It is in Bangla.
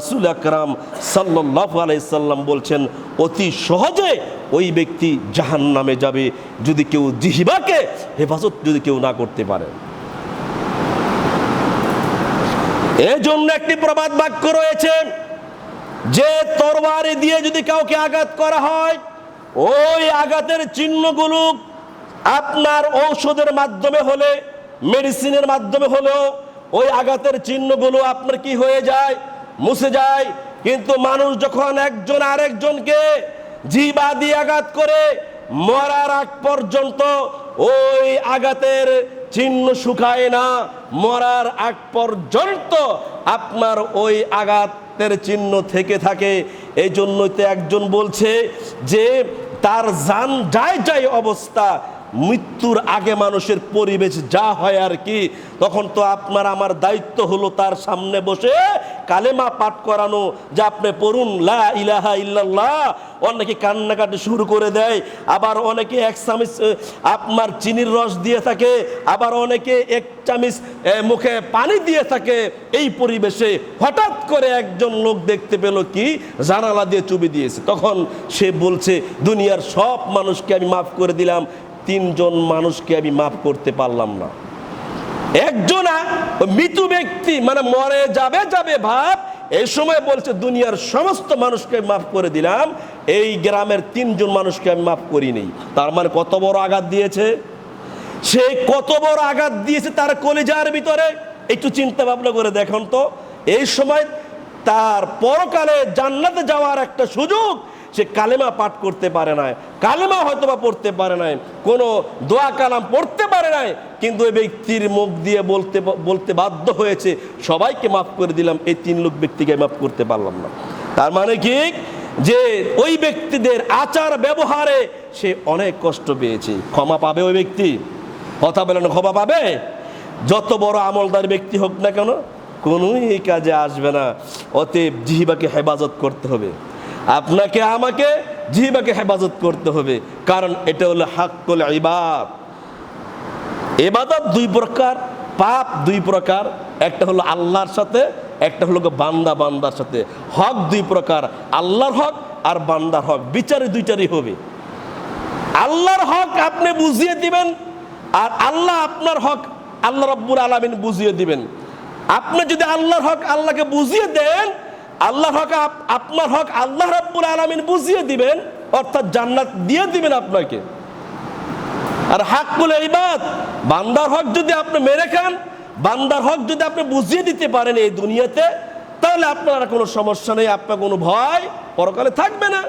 রাসূল আকরাম সাল্লাল্লাহু আলাইহি সাল্লাম বলছেন অতি সহজে ওই ব্যক্তি জাহান্নামে যাবে যদি কেউ জিহ্বাকে হেফাজত যদি কেউ না করতে পারে। এজন্য একটি প্রবাদ বাক্য রয়েছে যে তরবারি দিয়ে যদি কাউকে আঘাত করা হয় ওই আঘাতের চিহ্নগুলো আপনার ঔষধের মাধ্যমে হলে মেডিসিনের মাধ্যমে হলেও ওই আঘাতের চিহ্নগুলো আপনার কি হয়ে যায়, মুছে যায়। কিন্তু মানুষ যখন একজন আরেকজনকে জিহ্বা দিয়ে আঘাত করে মরার আগ পর্যন্ত ওই আঘাতের চিহ্ন শুকায় না, মরার আগ পর্যন্ত আপনার ওই আঘাতের চিহ্ন থেকে থাকে। এই জন্যই তো একজন বলছে যে তার জান যায় অবস্থা, মৃত্যুর আগে মানুষের পরিবেশ যা হয় আর কি, তখন তো আপনার আমার দায়িত্ব হলো তার সামনে বসে কালেমা পাঠ করানো, যে আপনি পড়ুন লা ইলাহা ইল্লাল্লাহ। অনেকে কান্নাকাটি শুরু করে দেয়, আবার অনেকে এক চামচ আপনার চিনির রস দিয়ে থাকে, আবার অনেকে এক চামচ মুখে পানি দিয়ে থাকে। এই পরিবেশে হঠাৎ করে একজন লোক দেখতে পেল কি জানালা দিয়ে চুবি দিয়েছে, তখন সে বলছে দুনিয়ার সব মানুষকে আমি মাফ করে দিলাম, তিনজন মানুষকে আমি মাফ করতে পারলাম না। একজন মৃত ব্যক্তি মানে মরে যাবে ভাব, এই সময় বলছে দুনিয়ার সমস্ত মানুষকে মাফ করে দিলাম, এই গ্রামের তিনজন মানুষকে আমি মাফ করিনি। তার মানে কত বড় আঘাত দিয়েছে সে, কত বড় আঘাত দিয়েছে তার কলিজার ভিতরে। একটু চিন্তা ভাবনা করে দেখুন তো, এই সময় তার পরকালে জান্নাতে যাওয়ার একটা সুযোগ, সে কালেমা পাঠ করতে পারে নাই, কালেমা হয়তো বা পড়তে পারে নাই, কোনো দোয়া কালাম পড়তে পারে নাই, কিন্তু ওই ব্যক্তির মুখ দিয়ে বলতে বাধ্য হয়েছে সবাইকে মাফ করে দিলাম, এই তিন লোক ব্যক্তিকে মাফ করতে পারলাম না। তার মানে কি যে ওই ব্যক্তিদের আচার ব্যবহারে সে অনেক কষ্ট পেয়েছে। ক্ষমা পাবে ওই ব্যক্তি? কথা বলেন, ক্ষমা পাবে? যত বড় আমলদার ব্যক্তি হোক না কেন কোনোই এই কাজে আসবে না। অতএব জিহ্বাকে হেফাজত করতে হবে, আপনাকে আমাকে জিহ্বাকে হেফাজত করতে হবে, কারণ এটা হলো হাক্কুল ইবাদ। ইবাদত দুই প্রকার, পাপ দুই প্রকার, একটা হলো আল্লাহর সাথে, একটা হলো বান্দার সাথে। হক দুই প্রকার, আল্লাহর হক আর বান্দার হক, বিচারে দুইটারই হবে। আল্লাহর হক আপনি বুঝিয়ে দিবেন, আর আল্লাহ আপনার হক আল্লাহ রাব্বুল আলামিন বুঝিয়ে দিবেন। আপনি যদি আল্লাহর হক আল্লাহকে বুঝিয়ে দেন, আল্লাহর হক আপনার হক আল্লাহ রাব্বুল আলামিন বুঝিয়ে দিবেন, অর্থাৎ জান্নাত দিয়ে দিবেন আপনাকে। আর হাক্কুল ইবাদ, বান্দার হক যদি আপনি মেরে খান, বান্দার হক যদি আপনি বুঝিয়ে দিতে পারেন এই দুনিয়াতে, তাহলে আপনার কোনো সমস্যা নেই, আপনার কোনো ভয় পরকালে থাকবে না।